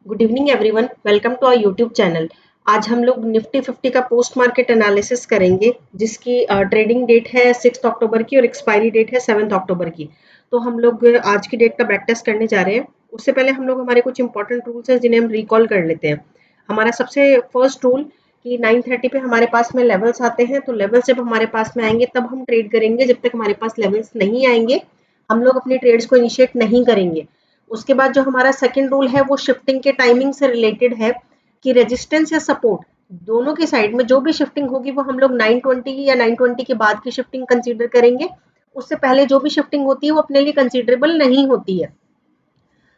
Good evening everyone, welcome to our YouTube channel. आज हम लोग निफ्टी 50 का पोस्ट मार्केट एनालिसिस करेंगे, जिसकी ट्रेडिंग डेट है 6 अक्टूबर की और एक्सपायरी डेट है 7 अक्टूबर की। तो हम लोग आज की डेट का बैक टेस्ट करने जा रहे हैं। उससे पहले हम लोग हमारे कुछ इंपॉर्टेंट रूल्स हैं जिन्हें हम रिकॉल कर लेते हैं। हमारा सबसे फर्स्ट रूल कि 9:30 पे हमारे पास में लेवल्स आते हैं, तो लेवल्स जब हमारे पास में आएंगे तब हम ट्रेड करेंगे। जब तक हमारे पास लेवल्स नहीं आएंगे हम लोग अपनी ट्रेड्स को इनिशिएट नहीं करेंगे। उसके बाद जो हमारा सेकंड रूल है वो शिफ्टिंग के टाइमिंग से रिलेटेड है कि रेजिस्टेंस या सपोर्ट दोनों की साइड में जो भी शिफ्टिंग होगी वो हम लोग 920 या 920 के बाद की शिफ्टिंग कंसीडर करेंगे। उससे पहले जो भी शिफ्टिंग होती है वो अपने लिए कंसीडरेबल नहीं होती है।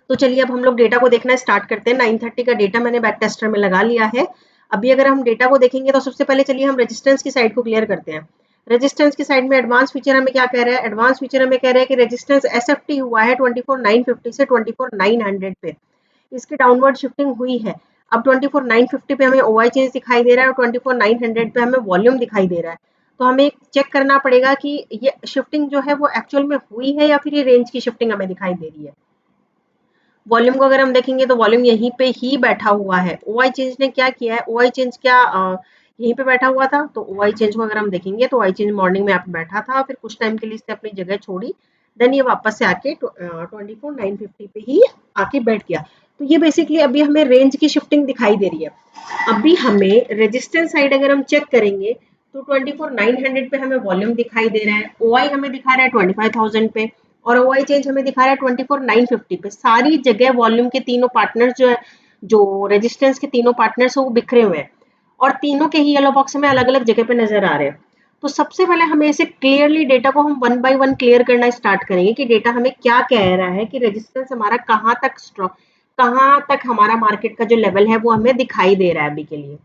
तो चलिए अब हम लोग डेटा को देखना स्टार्ट करते हैं। 9:30 का डेटा मैंने बैक टेस्टर में लगा लिया है। अभी अगर हम डेटा को देखेंगे तो सबसे पहले चलिए हम रेजिस्टेंस की साइड को क्लियर करते हैं। रेजिस्टेंस की साइड में एडवांस फीचर हमें क्या कह रहा है? एडवांस फीचर हमें कह रहा है कि रेजिस्टेंस एसएफटी हुआ है 24,950 से 24,900 पे। इसकी डाउनवर्ड शिफ्टिंग हुई है। अब 24,950 पे हमें ओआई चेंज दिखाई दे रहा है और 24,900 पे हमें वॉल्यूम दिखाई दे रहा है। तो हमें चेक करना पड़ेगा कि ये शिफ्टिंग जो है वो एक्चुअल में हुई है या फिर ये रेंज की शिफ्टिंग हमें दिखाई दे रही है। वॉल्यूम को अगर हम देखेंगे तो वॉल्यूम यहीं पे ही बैठा हुआ है। ओआई चेंज ने क्या किया है? ओआई चेंज क्या यहीं पे बैठा हुआ था? तो ओआई चेंज को अगर हम देखेंगे तो ओआई चेंज मॉर्निंग में यहाँ बैठा था, फिर कुछ टाइम के लिए इसने अपनी जगह छोड़ी, देन ये वापस से आके 24,950 पे ही आके बैठ गया। तो ये बेसिकली अभी हमें रेंज की शिफ्टिंग दिखाई दे रही है। अभी हमें रेजिस्टेंस साइड अगर हम चेक करेंगे तो 24,900 पे हमें वॉल्यूम दिखाई दे रहा है, ओआई हमें दिखा रहा है 25,000 पे और ओआई चेंज हमें दिखा रहा है 24,950 पे। सारी जगह वॉल्यूम के तीनों पार्टनर्स जो है, जो रेजिस्टेंस के तीनों पार्टनर्स हैं वो बिखरे हुए हैं और तीनों के ही येलो बॉक्स में अलग अलग जगह पे नजर आ रहे हैं। तो सबसे पहले हमें इसे क्लियरली डेटा को हम वन बाय वन क्लियर करना स्टार्ट करेंगे कि डेटा हमें क्या कह रहा है कि रेजिस्टेंस हमारा कहाँ तक स्ट्रॉन्ग, कहाँ तक हमारा मार्केट का जो लेवल है वो हमें दिखाई दे रहा है अभी के लिए।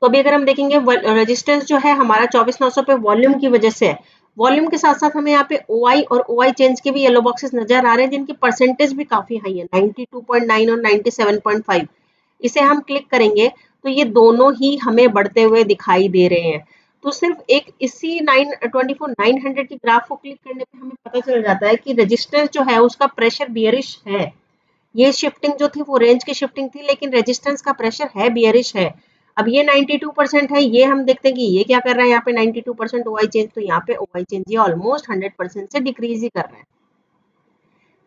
तो अभी अगर हम देखेंगे रेजिस्टेंस जो है हमारा 24,900 पे वॉल्यूम की वजह से है। वॉल्यूम के साथ साथ हमें यहाँ पे ओआई और ओआई चेंज के भी येलो बॉक्सेस नजर आ रहे हैं जिनकी परसेंटेज भी काफी हाई है, 92.9 और 97.5। इसे हम क्लिक करेंगे तो ये दोनों ही हमें बढ़ते हुए दिखाई दे रहे हैं। तो सिर्फ एक इसी 24,900 की ग्राफ को क्लिक करने पे हमें पता चल जाता है कि रेजिस्टेंस जो है उसका प्रेशर बियरिश है। ये शिफ्टिंग जो थी वो रेंज की शिफ्टिंग थी, लेकिन रेजिस्टेंस का प्रेशर है, बियरिश है। अब ये 92% है, ये हम देखते हैं कि ये क्या कर रहा है यहाँ पे 92% ओआई चेंज, तो यहाँ पे ओआई चेंज ये ऑलमोस्ट 100% से डिक्रीज ही कर रहा है,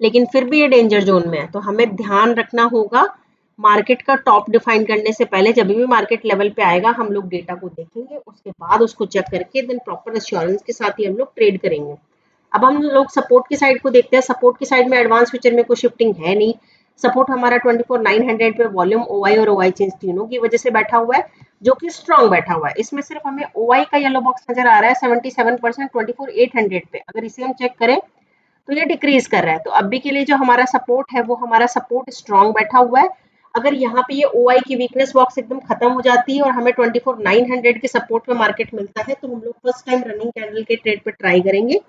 लेकिन फिर भी ये डेंजर जोन में है। तो हमें ध्यान रखना होगा मार्केट का टॉप डिफाइन करने से पहले। जब भी मार्केट लेवल पे आएगा हम लोग डेटा को देखेंगे, उसके बाद उसको चेक करके देन प्रॉपर एश्योरेंस के साथ ही हम लोग ट्रेड करेंगे। अब हम लोग सपोर्ट की साइड को देखते हैं। सपोर्ट की साइड में एडवांस फीचर में कोई शिफ्टिंग है नहीं। सपोर्ट हमारा 24,900 पे वॉल्यूम, ओआई और ओआई चेंज तीनों की वजह से बैठा हुआ है, जो कि स्ट्रॉन्ग बैठा हुआ है। इसमें सिर्फ हमें ओआई का येलो बॉक्स नजर आ रहा है 77% 24,800 पे। अगर इसे हम चेक करें तो ये डिक्रीज कर रहा है। तो अभी के लिए जो हमारा सपोर्ट है वो हमारा सपोर्ट स्ट्रॉन्ग बैठा हुआ है। अगर यहाँ पे ये ओआई की वीकनेस बॉक्स एकदम खत्म हो जाती है और हमें 24,900 के सपोर्ट पे मार्केट मिलता है तो हम लोग फर्स्ट टाइम रनिंग कैंडल के ट्रेड पे ट्राई करेंगे।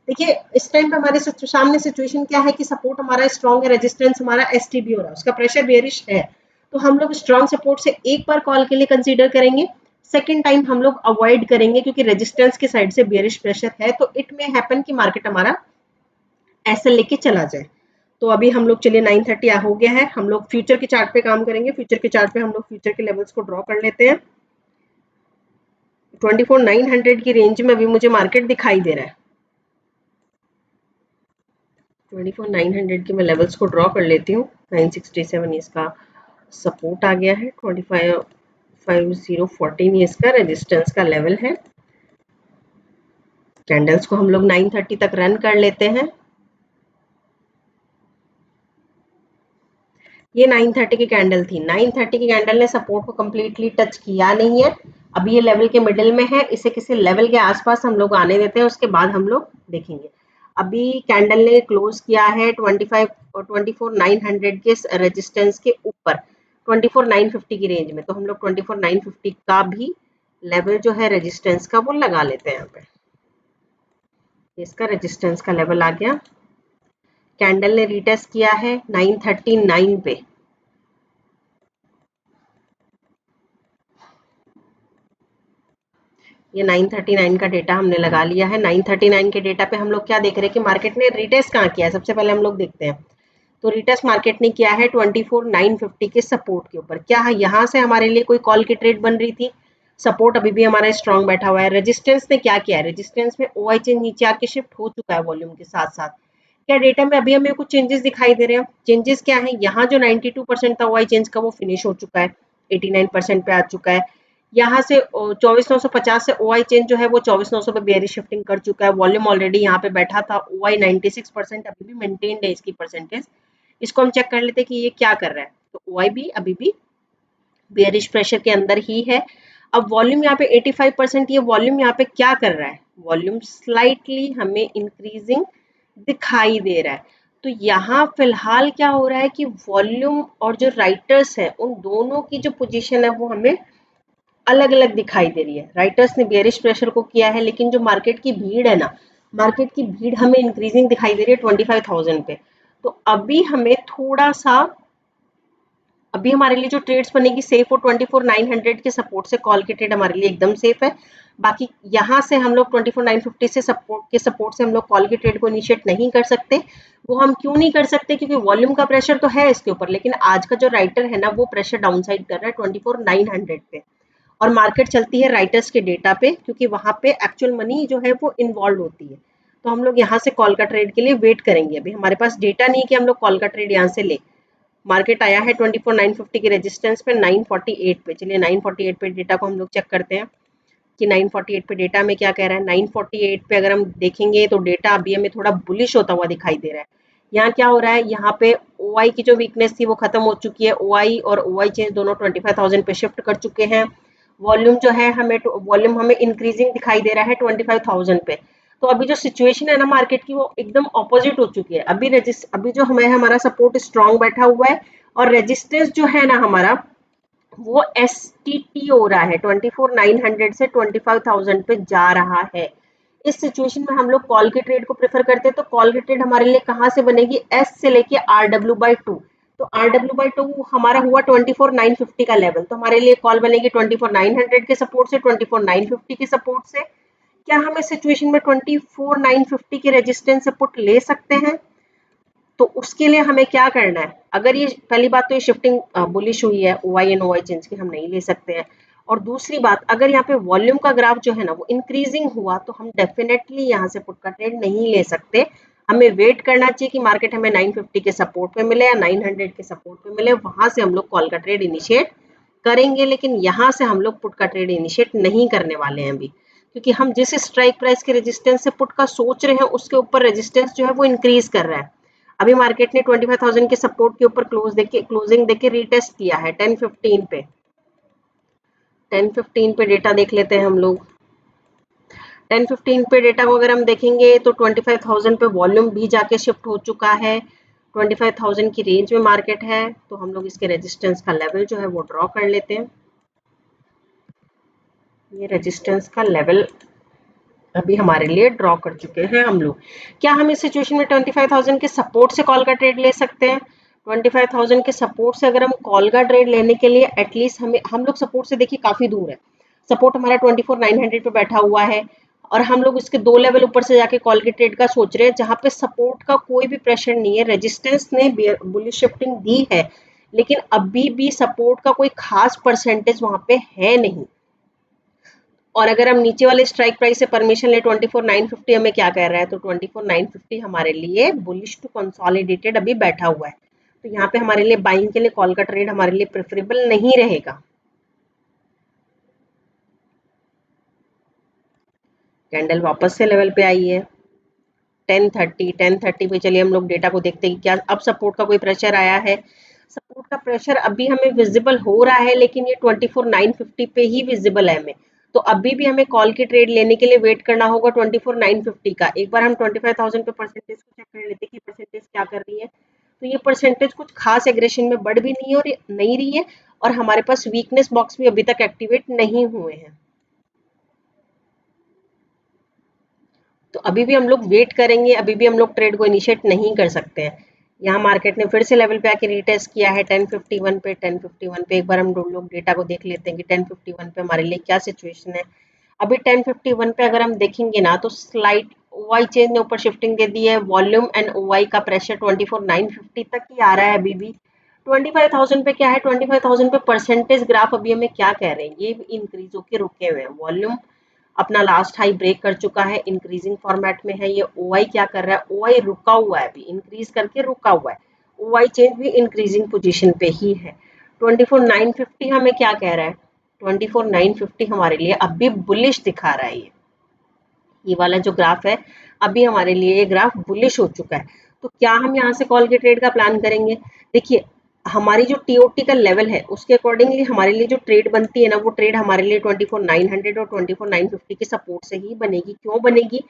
देखिए इस टाइम पे हमारे सामने सिचुएशन क्या है कि सपोर्ट हमारा स्ट्रॉन्ग है, रेजिस्टेंस हमारा एसटीबी हो रहा है, उसका प्रेशर बेयरिश है। तो हम लोग स्ट्रॉन्ग सपोर्ट से एक बार कॉल के लिए कंसीडर करेंगे, सेकेंड टाइम हम लोग अवॉइड करेंगे क्योंकि रेजिस्टेंस की साइड से बेयरिश प्रेशर है। तो इट में हैपन कि मार्केट हमारा ऐसे लेके चला जाए। तो अभी हम लोग चलिए 9:30 हो गया है, हम लोग फ्यूचर के चार्ट पे काम करेंगे। फ्यूचर के चार्ट पे हम लोग फ्यूचर के लेवल्स को ड्रॉ कर लेते हैं। 24,900 की रेंज में अभी मुझे मार्केट दिखाई दे रहा है। 24,900 के मैं लेवल्स को ड्रॉ कर लेती हूँ। 967 इसका सपोर्ट आ गया है, 25,5014 ये इसका रेजिस्टेंस का लेवल है। कैंडल्स को हम लोग 9:30 तक रन कर लेते हैं। ये 9:30 की कैंडल थी। 9:30 की कैंडल ने सपोर्ट को कंप्लीटली टच किया नहीं है। अभी ये लेवल के मिडिल में है, इसे किसी लेवल के आसपास हम लोग आने देते हैं, उसके बाद हम लोग देखेंगे। अभी कैंडल ने क्लोज किया है 24,900 के रेजिस्टेंस के ऊपर 24,950 की रेंज में। तो हम लोग 24,950 का भी लेवल जो है रेजिस्टेंस का वो लगा लेते हैं। यहाँ पे इसका रेजिस्टेंस का लेवल आ गया। कैंडल ने रिटेस्ट किया है 939 पे। ये 939 का डेटा हमने लगा लिया है। 939 के डेटा पे हम लोग क्या देख रहे हैं कि मार्केट ने रिटेस्ट कहाँ किया है। सबसे पहले हम लोग देखते हैं तो रिटेस्ट मार्केट ने किया है 24,950 के सपोर्ट के ऊपर। क्या है यहाँ से हमारे लिए कोई कॉल की ट्रेड बन रही थी? सपोर्ट अभी भी हमारा स्ट्रांग बैठा हुआ है। रेजिस्टेंस ने क्या किया है? रेजिस्टेंस में ओआई चेन नीचे आके शिफ्ट हो चुका है वॉल्यूम के साथ साथ। क्या डेटा में अभी हमें कुछ चेंजेस दिखाई दे रहे हैं? चेंजेस क्या है? यहाँ जो 92% था ओआई चेंज का वो फिनिश हो चुका है, 89% पे आ चुका है। यहाँ से 24,950 से ओआई चेंज जो है वो 24,900 पे बेयरिश शिफ्टिंग कर चुका है। वॉल्यूम ऑलरेडी यहाँ पे बैठा था। ओआई 96% अभी भी मेंटेन्ड है इसकी परसेंटेज। इसको हम चेक कर लेते हैं कि ये क्या कर रहा है। तो ओआई भी अभी भी बेयरिश प्रेशर के अंदर ही है। अब वॉल्यूम यहाँ पे 85%, ये वॉल्यूम यहाँ पे क्या कर रहा है? वॉल्यूम स्लाइटली हमें इंक्रीजिंग दिखाई दे रहा है। तो यहाँ फिलहाल क्या हो रहा है कि वॉल्यूम और जो राइटर्स है उन दोनों की जो पोजीशन है वो हमें अलग अलग दिखाई दे रही है। राइटर्स ने बेयरिश प्रेशर को किया है, लेकिन जो मार्केट की भीड़ है ना, मार्केट की भीड़ हमें इंक्रीजिंग दिखाई दे रही है 25,000 पे। तो अभी हमें थोड़ा सा, अभी हमारे लिए जो ट्रेड्स बनेगी सेफ वो 24,900 के सपोर्ट से कॉल की ट्रेड हमारे लिए एकदम सेफ है। बाकी यहाँ से हम लोग 24,950 से सपोर्ट से हम लोग कॉल की ट्रेड को इनिशिएट नहीं कर सकते। वो हम क्यों नहीं कर सकते? क्योंकि वॉल्यूम का प्रेशर तो है इसके ऊपर, लेकिन आज का जो राइटर है ना वो प्रेशर डाउन साइड कर रहा है 24,900 पे। और मार्केट चलती है राइटर्स के डेटा पे, क्योंकि वहां पे एक्चुअल मनी जो है वो इन्वॉल्व होती है। तो हम लोग यहाँ से कॉल का ट्रेड के लिए वेट करेंगे। अभी हमारे पास डेटा नहीं है कि हम लोग कॉल का ट्रेड यहाँ से ले। मार्केट आया है 24,950 के रेजिस्टेंस पे 948 पे। चलिए 948 पे डेटा को हम लोग चेक करते हैं कि 948 पे डेटा में क्या कह रहा है। 948 पे अगर हम देखेंगे तो डेटा अभी हमें थोड़ा बुलिश होता हुआ दिखाई दे रहा है। यहाँ क्या हो रहा है? यहाँ पे ओआई की जो वीकनेस थी वो खत्म हो चुकी है। ओआई और ओआई चेंज दोनों 25,000 पे शिफ्ट कर चुके हैं। वॉल्यूम जो है वॉल्यूम हमें इंक्रीजिंग दिखाई दे रहा है 25,000 पे। तो अभी जो सिचुएशन है ना मार्केट की वो एकदम ऑपोजिट हो चुकी है। अभी जो हमें हमारा सपोर्ट स्ट्रांग बैठा हुआ है और रेजिस्टेंस जो है ना हमारा वो एस टी टी हो रहा है 24,900 से 25,000 पे जा रहा है। इस सिचुएशन में हम लोग कॉल की ट्रेड को प्रेफर करते हैं। तो कॉल की ट्रेड हमारे लिए कहाँ से बनेगी? एस से लेके आर डब्ल्यू बाई टू। तो आर डब्ल्यू बाई टू हमारा हुआ 24,950 का लेवल। तो हमारे लिए कॉल बनेगी 24,900 के सपोर्ट से, 24,950 के सपोर्ट से। क्या हम इस सिचुएशन में 24,950 के रेजिस्टेंस से पुट ले सकते हैं? तो उसके लिए हमें क्या करना है? अगर ये पहली बात तो ये शिफ्टिंग बुलिश हुई है ओआई एंड ओआई चेंज की, हम नहीं ले सकते हैं। और दूसरी बात, अगर यहाँ पे वॉल्यूम का ग्राफ जो है ना वो इंक्रीजिंग हुआ तो हम डेफिनेटली यहाँ से पुट का ट्रेड नहीं ले सकते। हमें वेट करना चाहिए कि मार्केट हमें 950 के सपोर्ट पे मिले या 900 के सपोर्ट पे मिले, वहां से हम लोग कॉल का ट्रेड इनिशिएट करेंगे। लेकिन यहाँ से हम लोग पुट का ट्रेड इनिशिएट नहीं करने वाले हैं अभी, क्योंकि हम जिस स्ट्राइक प्राइस के रेजिस्टेंस से पुट का सोच रहे हैं उसके ऊपर रेजिस्टेंस जो है वो इंक्रीज कर रहा है। अभी मार्केट ने 25,000 के सपोर्ट के ऊपर क्लोजिंग देके रीटेस्ट किया है 10:15 पे। 10:15 पे डेटा देख लेते हैं हम लोग। 10:15 पे डेटा को अगर हम देखेंगे तो 25,000 पे वॉल्यूम भी जाके शिफ्ट हो चुका है। 25,000 की रेंज में मार्केट है। तो हम लोग इसके रेजिस्टेंस का लेवल जो है वो ड्रॉ कर लेते हैं। ये रेजिस्टेंस का लेवल अभी हमारे लिए ड्रॉ कर चुके हैं हम लोग। क्या हम इस सिचुएशन में 25,000 के सपोर्ट से कॉल का ट्रेड ले सकते हैं? 25,000 के सपोर्ट से अगर हम कॉल का ट्रेड लेने के लिए एटलीस्ट हम लोग सपोर्ट से देखिए काफी दूर है। सपोर्ट हमारा 24,900 पे बैठा हुआ है और हम लोग इसके 2 लेवल ऊपर से जाके कॉल की ट्रेड का सोच रहे हैं, जहां पे सपोर्ट का कोई भी प्रेशर नहीं है। रेजिस्टेंस ने बुलिश शिफ्टिंग दी है, लेकिन अभी भी सपोर्ट का कोई खास परसेंटेज वहां पे है नहीं। और अगर हम नीचे वाले स्ट्राइक प्राइस से परमिशन ले 24,950 हमें क्या कह रहा है? तो 24,950 हमारे लिए बुलिश टू कंसोलिडेटेड अभी बैठा हुआ है। तो यहाँ पे हमारे लिए बाइंग के लिए कॉल का ट्रेड हमारे लिए प्रेफरेबल नहीं रहेगा। कैंडल वापस से लेवल पे आई है 10:30 पे। चलिए हम लोग डेटा को देखते हैं कि क्या अब सपोर्ट का कोई प्रेशर आया है। सपोर्ट का प्रेशर अभी हमें विजिबल हो रहा है, लेकिन ये 24,950 पे ही विजिबल है हमें। तो अभी भी हमें कॉल की ट्रेड लेने के लिए वेट करना होगा 24,950 का। एक बार हम 25,000 पे परसेंटेज को चेक कर लेते हैं कि परसेंटेज क्या कर रही है। तो ये परसेंटेज कुछ खास एग्रेशन में बढ़ भी नहीं है और नहीं रही है, और हमारे पास वीकनेस बॉक्स भी अभी तक एक्टिवेट नहीं हुए हैं। तो अभी भी हम लोग वेट करेंगे, अभी भी हम लोग ट्रेड को इनिशिएट नहीं कर सकते हैं। यहाँ मार्केट ने फिर से लेवल पे आके रीटेस्ट किया है 10:51 पे। 10:51 पे एक बार हम लोग डेटा को देख लेते हैं कि 10:51 पे हमारे लिए क्या सिचुएशन है। अभी 10:51 पे अगर हम देखेंगे ना तो स्लाइड ओआई चेंज ने ऊपर शिफ्टिंग दे दी है, वॉल्यूम एंड ओआई का प्रेशर 24,950 तक ही आ रहा है अभी भी। 25,000 पे क्या है, 25,000 पे परसेंटेज ग्राफ अभी हमें क्या कह रहे हैं, ये इंक्रीज होके रुके हुए हैं। वॉल्यूम अपना लास्ट हाई ब्रेक कर चुका है, इंक्रीजिंग फॉर्मेट में है। ये ओआई क्या कर रहा है, ओआई रुका हुआ है, अभी इंक्रीज करके रुका हुआ है। ओआई चेंज भी इंक्रीजिंग पोजीशन पे ही है। 24,950 हमें क्या कह रहा है, 24,950 हमारे लिए अभी बुलिश दिखा रहा है। ये वाला जो ग्राफ है अभी हमारे लिए ये ग्राफ बुलिश हो चुका है। तो क्या हम यहाँ से कॉल के ट्रेड का प्लान करेंगे? देखिए, हमारी जो टीओटी का लेवल है उसके अकॉर्डिंगली हमारे लिए जो ट्रेड बनती है ना, वो ट्रेड हमारे लिए 24,900 और 24,950 के सपोर्ट से ही बनेगी। क्यों बनेगी?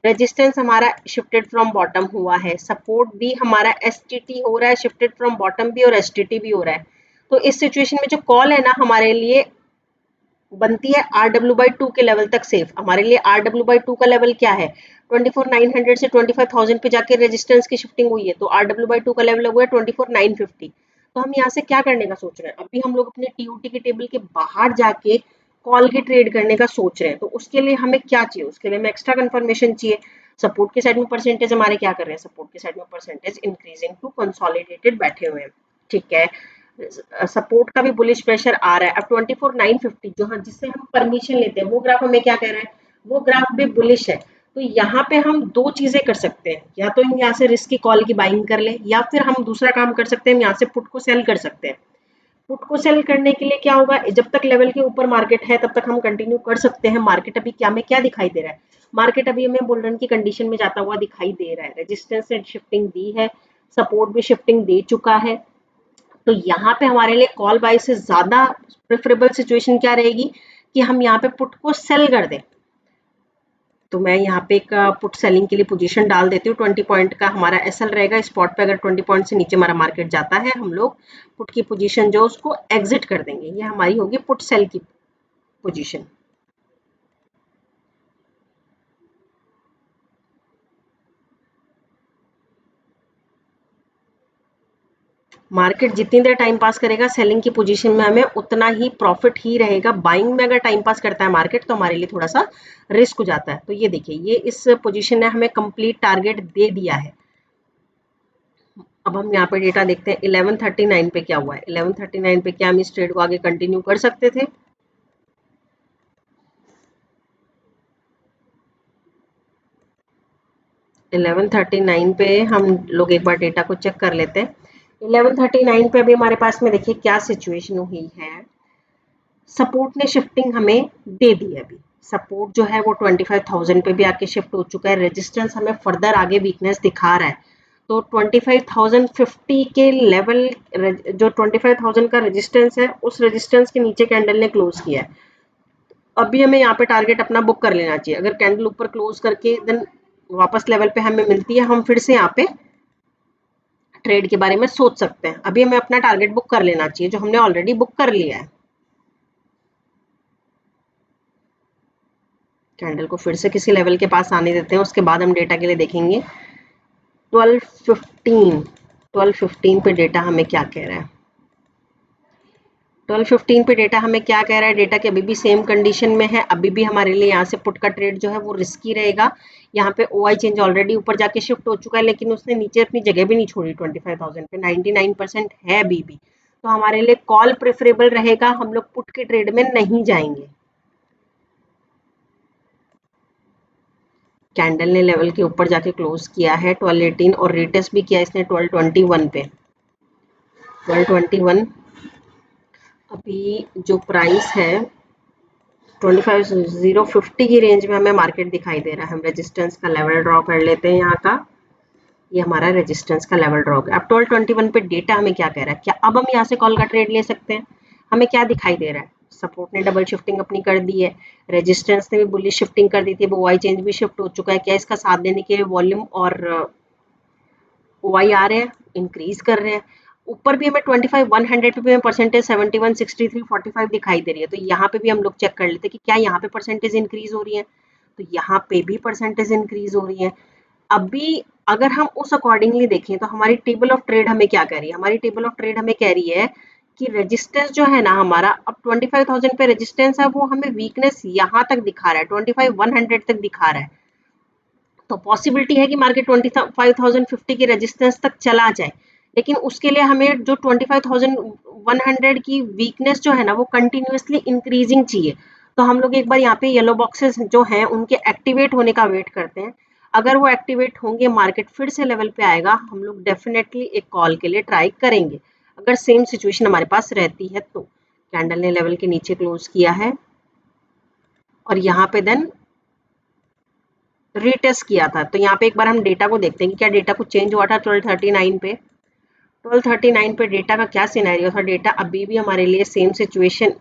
रेजिस्टेंस हमारा शिफ्टेड फ्रॉम बॉटम हुआ है, सपोर्ट भी हमारा एसटीटी हो रहा है, शिफ्टेड फ्रॉम बॉटम भी और एसटीटी भी हो रहा है। तो इस सिचुएशन में जो कॉल है ना हमारे लिए बनती है RW/2 के लेवल तक सेफ। हमारे लिए RW/2 का लेवल क्या है, 24,900 से 25,000 पे जाके रेजिस्टेंस की शिफ्टिंग हुई है, तो RW/2 का लेवल हुआ है 24,950। तो हम यहाँ से क्या करने का सोच रहे हैं, अभी हम लोग अपने टीओटी के टेबल के बाहर जाके कॉल की ट्रेड करने का सोच रहे हैं। तो उसके लिए हमें क्या चाहिए, उसके लिए हमें एक्स्ट्रा कंफर्मेशन चाहिए। सपोर्ट के साइड में परसेंटेज हमारे क्या कर रहे हैं, सपोर्ट के साइड में परसेंटेज इंक्रीजिंग टू कंसोलिडेटेड बैठे हुए हैं, ठीक है। सपोर्ट का भी बुलिश प्रेशर आ रहा है। अब 24,950 जो हाँ जिससे हम परमिशन लेते हैं वो ग्राफ हमें क्या कह रहा है, वो ग्राफ भी बुलिश है। तो यहाँ पे हम दो चीजें कर सकते हैं, या तो हम यहाँ से रिस्क की कॉल की बाइंग कर ले, या फिर हम दूसरा काम कर सकते हैं, हम यहाँ से पुट को सेल कर सकते हैं। पुट को सेल करने के लिए क्या होगा, जब तक लेवल के ऊपर मार्केट है तब तक हम कंटिन्यू कर सकते हैं। मार्केट अभी क्या में क्या दिखाई दे रहा है, मार्केट अभी हमें बुल रन की कंडीशन में जाता हुआ दिखाई दे रहा है। रेजिस्टेंस से शिफ्टिंग दी है, सपोर्ट भी शिफ्टिंग दे चुका है। तो यहाँ पे हमारे लिए कॉल बाय से ज्यादा प्रेफरेबल सिचुएशन क्या रहेगी कि हम यहाँ पे पुट को सेल कर दें। तो मैं यहाँ पे एक पुट सेलिंग के लिए पोजीशन डाल देती हूँ। 20 पॉइंट का हमारा एसएल रहेगा। स्पॉट पे अगर 20 पॉइंट से नीचे हमारा मार्केट जाता है, हम लोग पुट की पोजीशन जो उसको एग्जिट कर देंगे। ये हमारी होगी पुट सेल की पोजीशन। मार्केट जितनी देर टाइम पास करेगा सेलिंग की पोजीशन में हमें उतना ही प्रॉफिट ही रहेगा। बाइंग में अगर टाइम पास करता है मार्केट तो हमारे लिए थोड़ा सा रिस्क हो जाता है। तो ये देखिए, ये इस पोजीशन ने हमें कंप्लीट टारगेट दे दिया है। अब हम यहाँ पे डेटा देखते हैं 1139 पे क्या हुआ है। 1139 पे क्या हम इस ट्रेड को आगे कंटिन्यू कर सकते थे? इलेवन 39 पे हम लोग एक बार डेटा को चेक कर लेते हैं। 1139 पे अभी हमारे पास में देखिए क्या सिचुएशन हुई है। सपोर्ट ने शिफ्टिंग हमें दे दी है। अभी सपोर्ट जो है वो 25,000 पे भी आके शिफ्ट हो चुका है। रेजिस्टेंस हमें फर्दर आगे वीकनेस दिखा रहा है। तो 25,050 के लेवल, जो 25,000 का रेजिस्टेंस है उस रेजिस्टेंस के नीचे कैंडल ने क्लोज किया है। अभी हमें यहाँ पे टारगेट अपना बुक कर लेना चाहिए। अगर कैंडल ऊपर क्लोज करके देन वापस लेवल पे हमें मिलती है, हम फिर से यहाँ पे ट्रेड के बारे में सोच सकते हैं। अभी हमें अपना टारगेट बुक कर लेना चाहिए जो हमने ऑलरेडी बुक कर लिया है। कैंडल को फिर से किसी लेवल के पास आने देते हैं, उसके बाद हम डेटा के लिए देखेंगे। 1215 पे डेटा हमें क्या कह रहा है, 1215 पे डेटा हमें क्या कह रहा है। डेटा के अभी भी सेम कंडीशन में है। अभी भी हमारे लिए यहाँ से पुट का ट्रेड जो है वो रिस्की रहेगा। यहाँ पे ओआई चेंज ऑलरेडी ऊपर जाके शिफ्ट हो चुका है, लेकिन उसने नीचे अपनी जगह भी नहीं छोड़ी। 25,000 पे 99% है अभी भी। तो हमारे लिए कॉल प्रेफरेबल रहेगा, हम लोग पुट के ट्रेड में नहीं जाएंगे। कैंडल ने लेवल के ऊपर जाके क्लोज किया है 1218 और रिटेस्ट भी किया इसने 1221 पे। 1221 अभी जो प्राइस है 25,050 की रेंज में हमें मार्केट दिखाई दे रहा है। हम रेजिस्टेंस का लेवल ड्रॉ कर लेते हैं यहाँ का। ये हमारा रेजिस्टेंस का लेवल ड्रॉ है। अब 1221 पे डेटा हमें क्या कह रहा है, क्या अब हम यहाँ से कॉल का ट्रेड ले सकते हैं? हमें क्या दिखाई दे रहा है, सपोर्ट ने डबल शिफ्टिंग अपनी कर दी है, रेजिस्टेंस ने भी बुलिश शिफ्टिंग कर दी थी, वो वाई चेंज भी शिफ्ट हो चुका है। क्या इसका साथ देने के वॉल्यूम और ओआई आ रहे हैं, इंक्रीज कर रहे हैं। ऊपर भी हमें 25,100 पे भी हमें परसेंटेज 71, 63, 45 दिखाई दे रही है। तो यहाँ पे भी हम लोग चेक कर लेते हैं कि क्या यहाँ पे परसेंटेज इंक्रीज हो रही है। तो यहाँ पे भी परसेंटेज इंक्रीज हो रही है। अभी अगर हम उस अकॉर्डिंगली देखें तो हमारी टेबल ऑफ ट्रेड हमें क्या कह रही है, हमारी टेबल ऑफ ट्रेड हमें कह रही है कि रेजिस्टेंस जो है ना हमारा, अब 25,000 पे रेजिस्टेंस है, वो हमें वीकनेस यहाँ तक दिखा रहा है, 25,100 तक दिखा रहा है। तो पॉसिबिलिटी है कि मार्केट 25,050 के रेजिस्टेंस तक चला जाए, लेकिन उसके लिए हमें जो 25,100 की वीकनेस जो है ना वो कंटिन्यूअसली इंक्रीजिंग चाहिए। तो हम लोग एक बार यहाँ पे येलो बॉक्सेस जो हैं उनके एक्टिवेट होने का वेट करते हैं। अगर वो एक्टिवेट होंगे, मार्केट फिर से लेवल पे आएगा, हम लोग डेफिनेटली एक कॉल के लिए ट्राई करेंगे। अगर सेम सिचुएशन हमारे पास रहती है तो कैंडल ने लेवल के नीचे क्लोज किया है और यहाँ पे देन रीटेस्ट किया था। तो यहाँ पे एक बार हम डेटा को देखते हैं कि क्या डेटा कुछ चेंज हुआ था 1239 पे। 1239 पे डेटा का क्या सिनेरियो था। डेटा अभी भी हमारे लिए सेम सिचुएशन,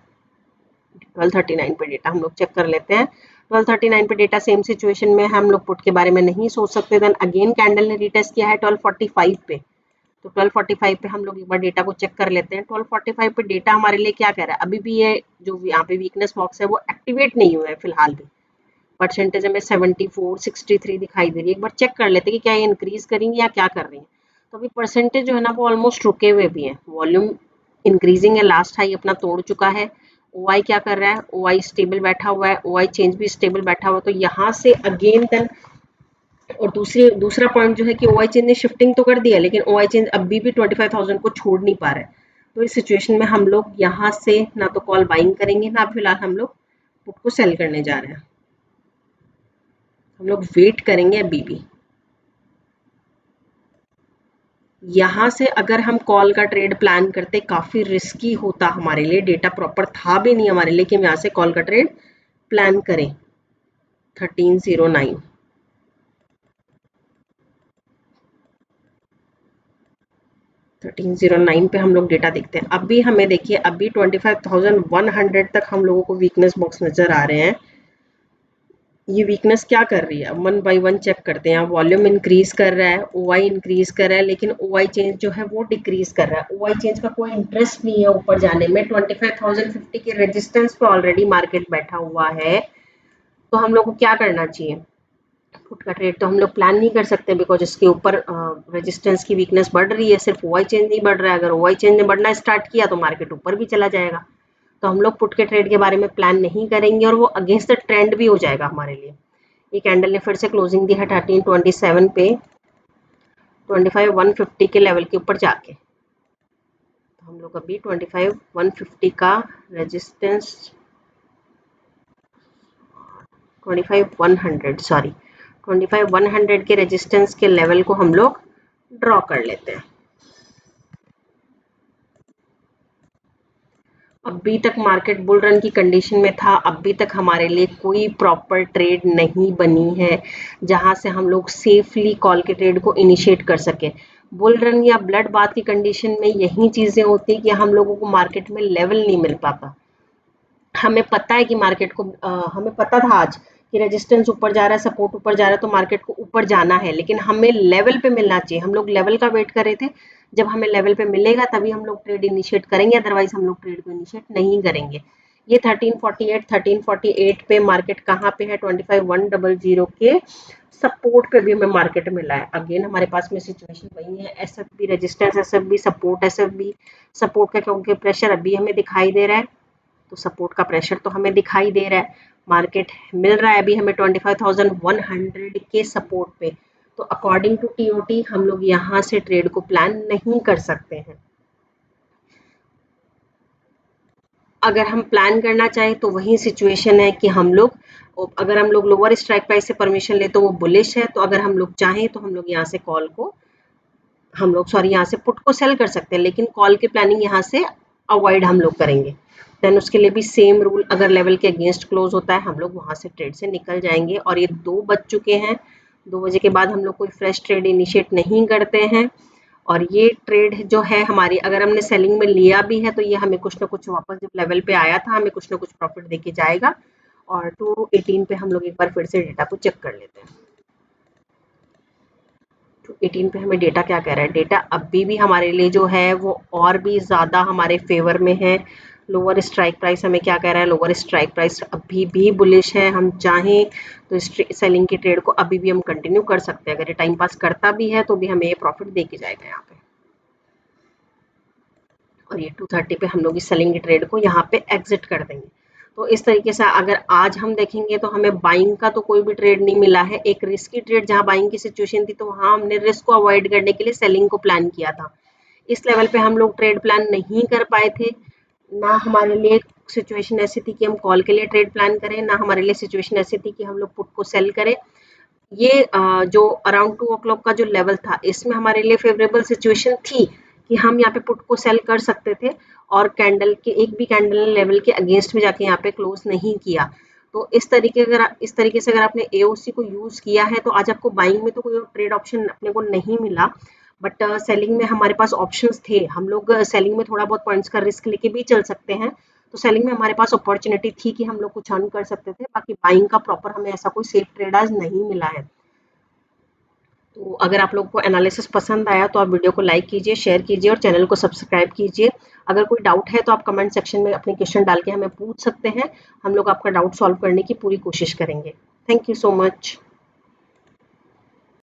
1239 पे डेटा हम लोग चेक कर लेते हैं। 1239 पे डेटा सेम सिचुएशन में हम लोग पुट के बारे में नहीं सोच सकते। देन अगेन कैंडल ने रीटेस्ट किया है 1245 पे। तो 1245 पे हम लोग एक बार डेटा को चेक कर लेते हैं। 1245 पे डेटा हमारे लिए क्या कह रहा है, अभी भी ये जो यहाँ पे वीकनेस बॉक्स है वो एक्टिवेट नहीं हुआ है फिलहाल भी। परसेंटेज हमें 74 63 दिखाई दे रही है। एक बार चेक कर लेते हैं कि क्या ये इंक्रीज करेंगे या क्या कर रही है। तो अभी परसेंटेज जो है ना वो ऑलमोस्ट रुके हुए भी है। वॉल्यूम इंक्रीजिंग है, लास्ट हाई अपना तोड़ चुका है। ओआई क्या कर रहा है, ओआई स्टेबल बैठा हुआ है, ओआई चेंज भी स्टेबल बैठा हुआ है। तो यहाँ से अगेन देन और दूसरा पॉइंट जो है कि ओआई चेंज ने शिफ्टिंग तो कर दिया, लेकिन ओआई चेंज अभी भी 25,000 को छोड़ नहीं पा रहा है। तो इस सिचुएशन में हम लोग यहाँ से ना तो कॉल बाइंग करेंगे, ना फिलहाल हम लोग पुट को सेल करने जा रहे हैं। हम लोग वेट करेंगे अभी भी। यहाँ से अगर हम कॉल का ट्रेड प्लान करते काफी रिस्की होता हमारे लिए। डेटा प्रॉपर था भी नहीं हमारे लिए कि हम यहाँ से कॉल का ट्रेड प्लान करें। 1309 1309 पे हम लोग डेटा देखते हैं। अभी हमें देखिए, अभी 25,100 तक हम लोगों को वीकनेस बॉक्स नजर आ रहे हैं। ये वीकनेस क्या कर रही है, वन बाय वन चेक करते हैं। वॉल्यूम इंक्रीज कर रहा है, ओआई इंक्रीज कर रहा है, लेकिन ओआई चेंज जो है वो डिक्रीज कर रहा है। ओआई चेंज का कोई इंटरेस्ट नहीं है ऊपर जाने में। 25,050 के रेजिस्टेंस पे ऑलरेडी मार्केट बैठा हुआ है। तो हम लोग को क्या करना चाहिए, पुट का ट्रेड तो हम लोग प्लान नहीं कर सकते, बिकॉज इसके ऊपर रेजिस्टेंस की वीकनेस बढ़ रही है। सिर्फ ओआई चेंज नहीं बढ़ रहा है। अगर ओआई चेंज ने बढ़ना स्टार्ट किया तो मार्केट ऊपर भी चला जाएगा। तो हम लोग पुट के ट्रेड के बारे में प्लान नहीं करेंगे और वो अगेंस्ट द ट्रेंड भी हो जाएगा हमारे लिए। ये कैंडल ने फिर से क्लोजिंग दी है 1327 पे 25,150 के लेवल के ऊपर जाके। तो हम लोग अभी 25,150 का रेजिस्टेंस 25,100 के रेजिस्टेंस के लेवल को हम लोग ड्रॉ कर लेते हैं। अभी तक मार्केट बुल रन की कंडीशन में था। अभी तक हमारे लिए कोई प्रॉपर ट्रेड नहीं बनी है जहां से हम लोग सेफली कॉल के ट्रेड को इनिशिएट कर सके। बुल रन या ब्लड बाथ की कंडीशन में यही चीजें होती है कि हम लोगों को मार्केट में लेवल नहीं मिल पाता। हमें पता है कि मार्केट को हमें पता था आज कि रेजिस्टेंस ऊपर जा रहा है, सपोर्ट ऊपर जा रहा है, तो मार्केट को ऊपर जाना है, लेकिन हमें लेवल पे मिलना चाहिए। हम लोग लेवल का वेट कर रहे थे। जब हमें लेवल पे मिलेगा तभी हम लोग ट्रेड इनिशिएट करेंगे, अदरवाइज हम लोग ट्रेड को इनिशिएट नहीं करेंगे। ये 1348 पे मार्केट कहाँ पे है, 25,100 के सपोर्ट पे भी हमें मार्केट मिला है। अगेन हमारे पास में सिचुएशन वही है, SFB resistance, SFB support, SFB support का क्योंकि प्रेशर अभी हमें दिखाई दे रहा है, तो सपोर्ट का प्रेशर तो हमें दिखाई दे रहा है। मार्केट मिल रहा है अभी हमें 25,100 के सपोर्ट पे। तो अकॉर्डिंग टू टीओटी हम लोग यहाँ से ट्रेड को प्लान नहीं कर सकते हैं। अगर हम प्लान करना चाहें तो वही सिचुएशन है कि हम लोग, अगर हम लोग लोअर स्ट्राइक प्राइस से परमिशन ले तो वो बुलिश है। तो अगर हम लोग चाहें तो हम लोग यहाँ से कॉल को यहाँ से पुट को सेल कर सकते हैं, लेकिन कॉल की प्लानिंग यहाँ से अवॉइड हम लोग करेंगे। देन उसके लिए भी सेम रूल, अगर लेवल के अगेंस्ट क्लोज होता है हम लोग वहां से ट्रेड से निकल जाएंगे। और ये 2 बज चुके हैं, 2 बजे के बाद हम लोग कोई फ्रेश ट्रेड इनिशिएट नहीं करते हैं। और ये ट्रेड जो है हमारी, अगर हमने सेलिंग में लिया भी है तो ये हमें कुछ ना कुछ वापस जब लेवल पे आया था हमें कुछ ना कुछ प्रॉफिट देके जाएगा। और 218 पे हम लोग एक बार फिर से डेटा को चेक कर लेते हैं। 18 पे हमें डेटा क्या कह रहा है, डेटा अभी भी हमारे लिए जो है वो और भी ज़्यादा हमारे फेवर में है। लोअर स्ट्राइक प्राइस हमें क्या कह रहा है, लोअर स्ट्राइक प्राइस अभी भी बुलिश है। हम चाहें तो सेलिंग की ट्रेड को अभी भी हम कंटिन्यू कर सकते हैं। अगर ये टाइम पास करता भी है तो भी हमें ये प्रॉफिट दे के जाएगा यहाँ पे। और ये 230 पे हम लोग इस सेलिंग की ट्रेड को यहाँ पे एग्जिट कर देंगे। तो इस तरीके से अगर आज हम देखेंगे तो हमें बाइंग का तो कोई भी ट्रेड नहीं मिला है। एक रिस्की ट्रेड जहाँ बाइंग की सिचुएशन थी तो वहाँ हमने रिस्क को अवॉइड करने के लिए सेलिंग को प्लान किया था। इस लेवल पे हम लोग ट्रेड प्लान नहीं कर पाए थे। ना हमारे लिए सिचुएशन ऐसी थी कि हम कॉल के लिए ट्रेड प्लान करें, ना हमारे लिए सिचुएशन ऐसी थी कि हम लोग पुट को सेल करें। ये जो अराउंड 2 o'clock का जो लेवल था, इसमें हमारे लिए फेवरेबल सिचुएशन थी कि हम यहाँ पे पुट को सेल कर सकते थे और कैंडल के एक भी कैंडल लेवल के अगेंस्ट में जाके यहाँ पे क्लोज नहीं किया। तो इस तरीके से अगर आपने एओसी को यूज किया है तो आज आपको बाइंग में तो कोई ट्रेड ऑप्शन अपने को नहीं मिला, बट सेलिंग में हमारे पास ऑप्शंस थे। हम लोग सेलिंग में थोड़ा बहुत पॉइंट्स का रिस्क लेके भी चल सकते हैं। तो सेलिंग में हमारे पास अपॉर्चुनिटी थी कि हम लोग कुछ अर्न कर सकते थे। बाकी बाइंग का प्रॉपर हमें ऐसा कोई सेफ ट्रेड आज नहीं मिला है। तो अगर आप लोग को एनालिसिस पसंद आया तो आप वीडियो को लाइक कीजिए, शेयर कीजिए और चैनल को सब्सक्राइब कीजिए। अगर कोई डाउट है तो आप कमेंट सेक्शन में अपने क्वेश्चन डाल के हमें पूछ सकते हैं। हम लोग आपका डाउट सॉल्व करने की पूरी कोशिश करेंगे। Thank you so much.